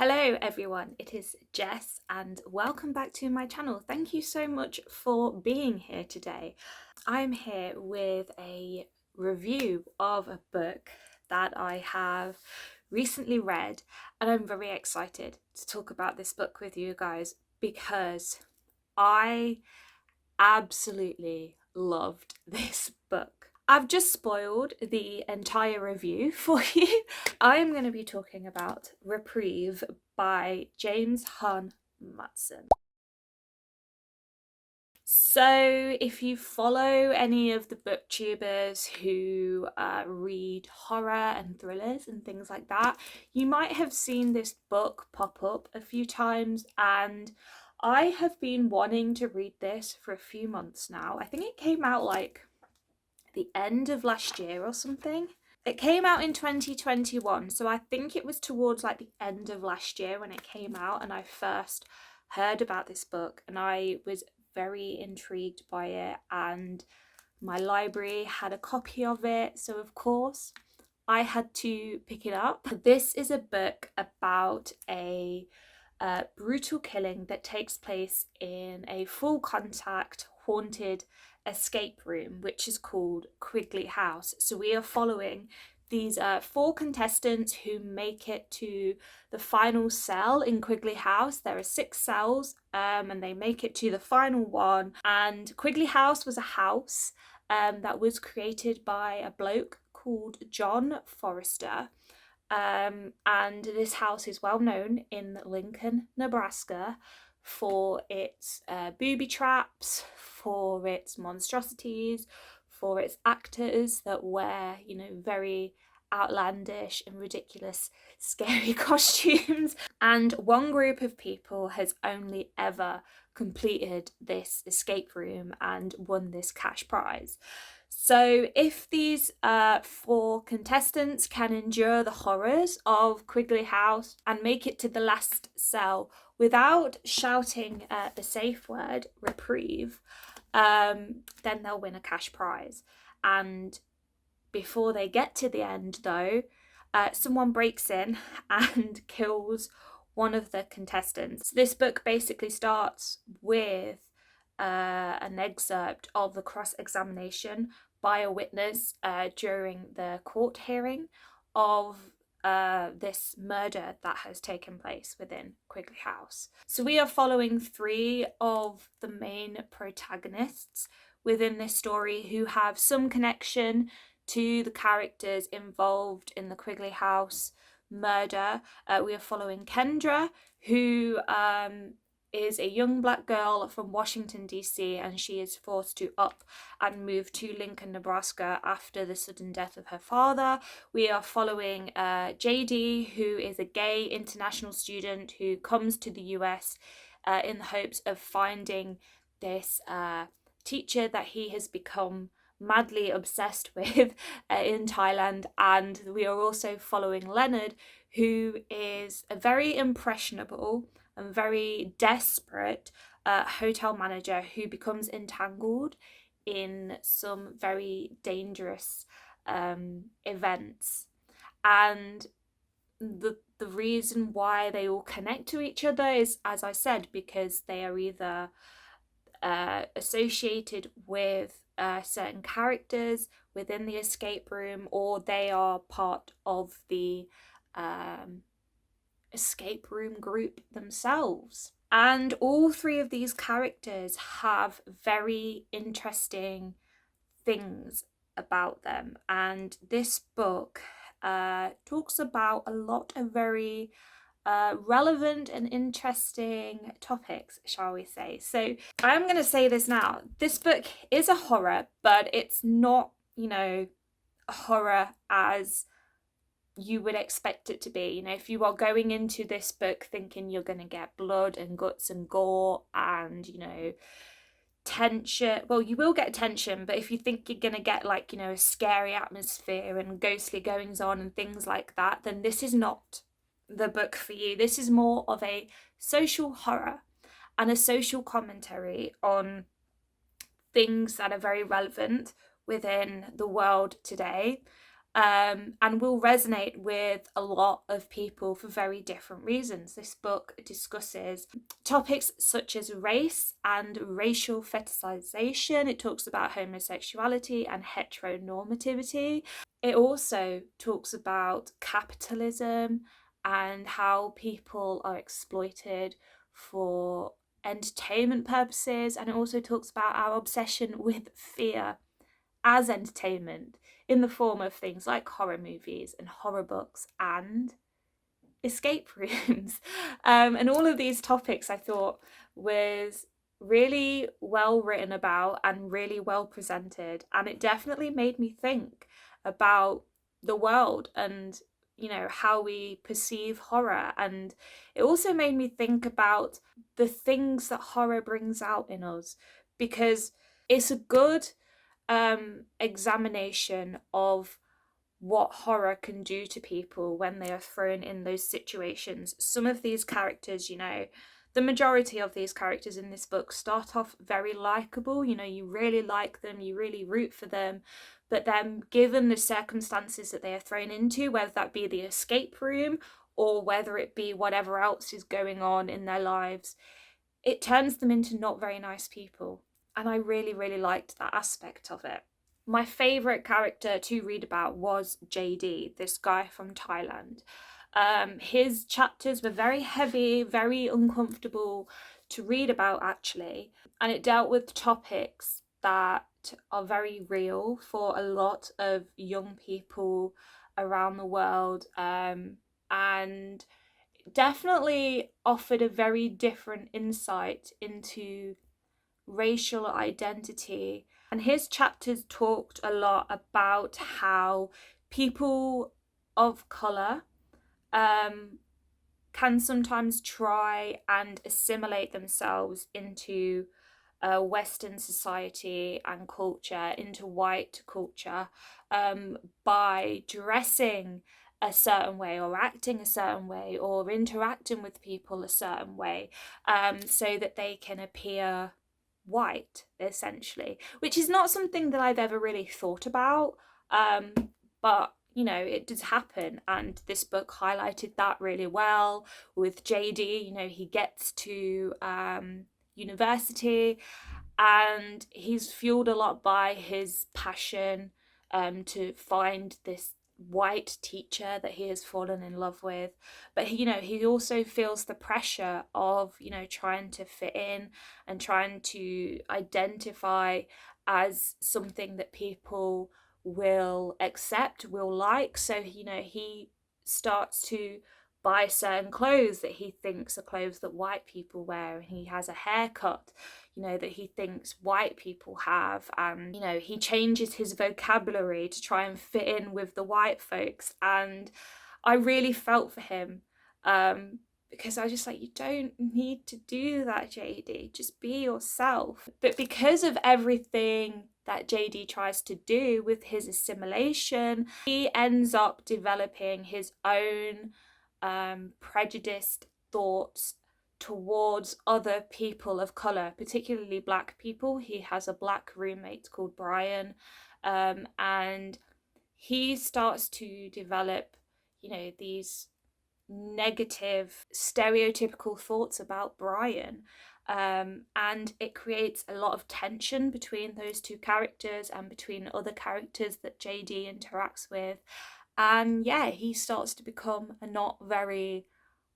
Hello everyone, it is Jess and welcome back to my channel. Thank you so much for being here today. I'm here with a review of a book that I have recently read, and I'm very excited to talk about this book with you guys because I absolutely loved this book. I've just spoiled the entire review for you. I'm going to be talking about Reprieve by James Hunn Matson. So if you follow any of the booktubers who read horror and thrillers and things like that, you might have seen this book pop up a few times, and I have been wanting to read this for a few months now. I think it came out like the end of last year or something. It came out in 2021, so I think it was towards like the end of last year when it came out and I first heard about this book, and I was very intrigued by it, and my library had a copy of it, so of course I had to pick it up. This is a book about a brutal killing that takes place in a full contact haunted escape room, which is called Quigley House. So we are following these four contestants who make it to the final cell in Quigley House. There are 6 cells, and they make it to the final one. And Quigley House was a house that was created by a bloke called John Forrester. And this house is well known in Lincoln, Nebraska for its booby traps, for its monstrosities, for its actors that wear, very outlandish and ridiculous, scary costumes. And one group of people has only ever completed this escape room and won this cash prize. So if these 4 contestants can endure the horrors of Quigley House and make it to the last cell without shouting the safe word, reprieve, then they'll win a cash prize. And before they get to the end, though, someone breaks in and kills one of the contestants. This book basically starts with an excerpt of the cross-examination by a witness during the court hearing of this murder that has taken place within Quigley House. So we are following 3 of the main protagonists within this story who have some connection to the characters involved in the Quigley House murder. We are following Kendra, who is a young black girl from Washington, D.C., and she is forced to up and move to Lincoln, Nebraska after the sudden death of her father. We are following JD, who is a gay international student who comes to the US in the hopes of finding this teacher that he has become madly obsessed with in Thailand. And we are also following Leonard, who is a very impressionable and very desperate hotel manager who becomes entangled in some very dangerous events. And the reason why they all connect to each other is, as I said, because they are either associated with certain characters within the escape room, or they are part of the escape room group themselves. And all 3 of these characters have very interesting things about them, and this book talks about a lot of very relevant and interesting topics, shall we say. So I'm going to say this now. This book is a horror, but it's not, a horror as you would expect it to be. If you are going into this book thinking you're going to get blood and guts and gore and, tension, well, you will get tension, but if you think you're going to get like, a scary atmosphere and ghostly goings on and things like that, then this is not the book for you. This is more of a social horror and a social commentary on things that are very relevant within the world today. and will resonate with a lot of people for very different reasons. This book discusses topics such as race and racial fetishization. It talks about homosexuality and heteronormativity. It also talks about capitalism and how people are exploited for entertainment purposes. And it also talks about our obsession with fear as entertainment in the form of things like horror movies and horror books and escape rooms. And all of these topics I thought was really well written about and really well presented. And it definitely made me think about the world and, you know, how we perceive horror. And it also made me think about the things that horror brings out in us, because it's a good examination of what horror can do to people when they are thrown in those situations. Some of these characters, you know, the majority of these characters in this book start off very likable. You know, you really like them, you really root for them, but then given the circumstances that they are thrown into, whether that be the escape room or whether it be whatever else is going on in their lives, it turns them into not very nice people. And I really, really liked that aspect of it. My favourite character to read about was JD, this guy from Thailand. His chapters were very heavy, very uncomfortable to read about, actually, and it dealt with topics that are very real for a lot of young people around the world, and definitely offered a very different insight into racial identity. And his chapters talked a lot about how people of colour can sometimes try and assimilate themselves into Western society and culture, into white culture, by dressing a certain way or acting a certain way or interacting with people a certain way, so that they can appear white, essentially, which is not something that I've ever really thought about, but you know, it does happen, and this book highlighted that really well with JD. You know, he gets to university and he's fueled a lot by his passion to find this white teacher that he has fallen in love with, but you know, he also feels the pressure of, you know, trying to fit in and trying to identify as something that people will accept, will like. So you know, he starts to buy certain clothes that he thinks are clothes that white people wear, and he has a haircut, you know, that he thinks white people have, and you know, he changes his vocabulary to try and fit in with the white folks. And I really felt for him, because I was just like, you don't need to do that, JD, just be yourself. But because of everything that JD tries to do with his assimilation, he ends up developing his own prejudiced thoughts towards other people of colour, particularly black people. He has a black roommate called Brian, and he starts to develop, you know, these negative stereotypical thoughts about Brian, and it creates a lot of tension between those two characters and between other characters that JD interacts with. And yeah, he starts to become a not very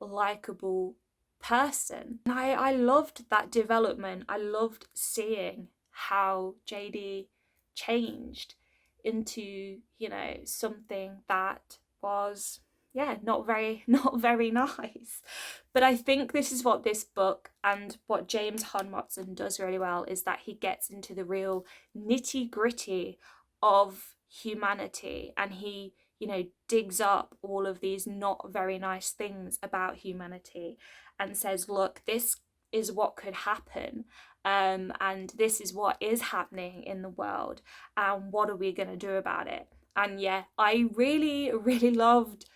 likable person. And I loved that development. I loved seeing how JD changed into, you know, something that was, yeah, not very nice. But I think this is what this book and what James Hon Watson does really well, is that he gets into the real nitty gritty of humanity, and he, you know, digs up all of these not very nice things about humanity and says, look, this is what could happen, and this is what is happening in the world, and what are we going to do about it? And yeah, I really, really loved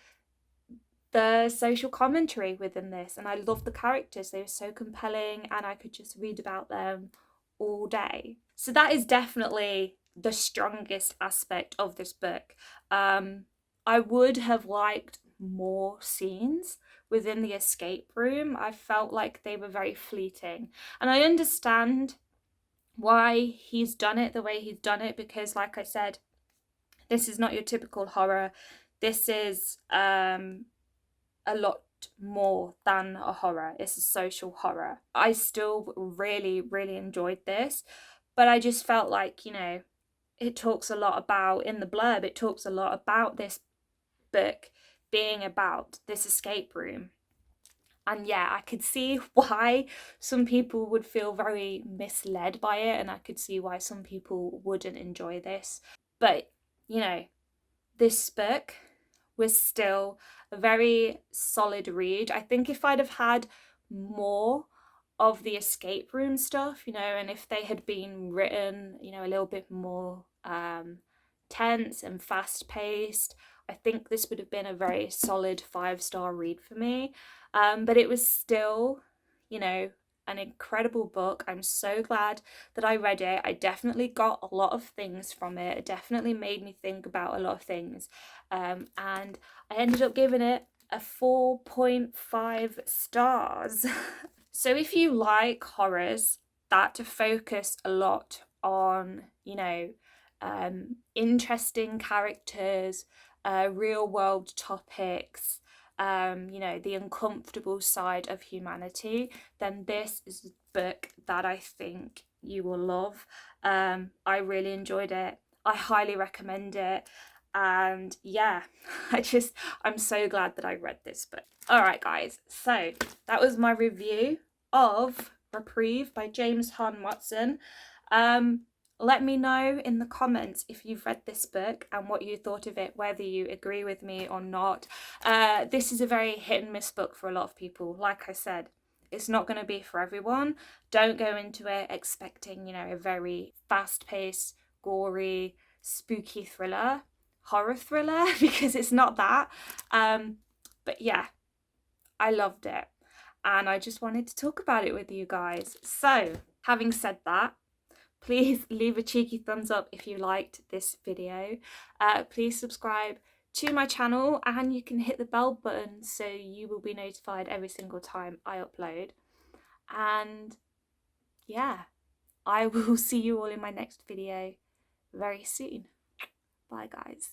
the social commentary within this, and I loved the characters. They were so compelling, and I could just read about them all day. So that is definitely the strongest aspect of this book. I would have liked more scenes within the escape room. I felt like they were very fleeting, and I understand why he's done it the way he's done it, because like I said, this is not your typical horror. This is a lot more than a horror. It's a social horror. I still really, really enjoyed this, but I just felt like, you know, it talks a lot about, in the blurb, it talks a lot about this book being about this escape room. And yeah, I could see why some people would feel very misled by it, and I could see why some people wouldn't enjoy this. But, you know, this book was still a very solid read. I think if I'd have had more of the escape room stuff, you know, and if they had been written, you know, a little bit more tense and fast paced, I think this would have been a very solid 5-star read for me. But it was still, you know, an incredible book. I'm so glad that I read it. I definitely got a lot of things from it. It definitely made me think about a lot of things. And I ended up giving it a 4.5 stars. So if you like horrors that focus a lot on, you know, interesting characters, real world topics, you know, the uncomfortable side of humanity, then this is a book that I think you will love. I really enjoyed it. I highly recommend it. And yeah, I'm so glad that I read this book. All right, guys, so that was my review of Reprieve by James Hahn Watson. Let me know in the comments if you've read this book and what you thought of it, whether you agree with me or not. This is a very hit and miss book for a lot of people. Like I said, it's not going to be for everyone. Don't go into it expecting, you know, a very fast-paced, gory, spooky thriller, horror thriller, because it's not that. But yeah, I loved it, and I just wanted to talk about it with you guys. So, having said that, please leave a cheeky thumbs up if you liked this video. Please subscribe to my channel, and you can hit the bell button so you will be notified every single time I upload. And yeah, I will see you all in my next video very soon. Bye, guys.